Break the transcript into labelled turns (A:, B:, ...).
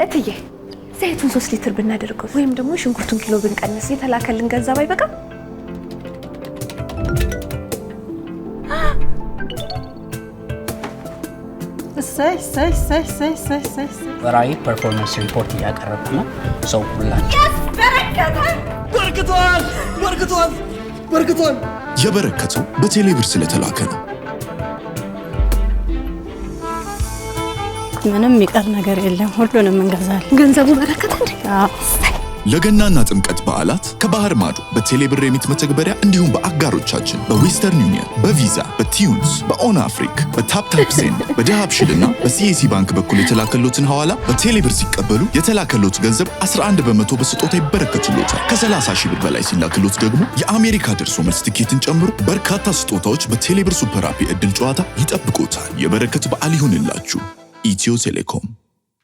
A: እትዬ ዘይቱን 3 ሊትር ብናደርገው ወይም ደግሞ ሽንኩርቱን ኪሎ ብንቀንስ የተላከልን ገንዘብ አይበቃ?
B: ወራዊ ፐርፎርማንስ ሪፖርት እያቀረብኩ ነው። ሰው ሁላችሁ
C: በርክቷል። የበረከተው በቴሌብር ስለተላከ ነው።
D: ምንም የሚቀር ነገር የለም፣ ሁሉንም እንገዛለን።
A: ገንዘቡ በረከተ እንዴ?
C: ለገናና ጥምቀት በዓላት ከባህር ማዶ በቴሌብር ሬሚት መተግበሪያ እንዲሁም በአጋሮቻችን በዌስተርን ዩኒየን፣ በቪዛ፣ በቲዩንስ፣ በኦን አፍሪክ፣ በታፕታፕ ሴንድ፣ በዳሃብሽልና በሲኤሲ ባንክ በኩል የተላከሎትን ሐዋላ በቴሌብር ሲቀበሉ የተላከሎት ገንዘብ 11 በመቶ በስጦታ ይበረከትሎታል። ከ30 ሺህ ብር በላይ ሲላክሎት ደግሞ የአሜሪካ ደርሶ መልስ ትኬትን ጨምሮ በርካታ ስጦታዎች በቴሌብር ሱፐር አፕ የዕድል ጨዋታ ይጠብቆታል። የበረከት በዓል ይሁንላችሁ። ኢትዮ ቴሌኮም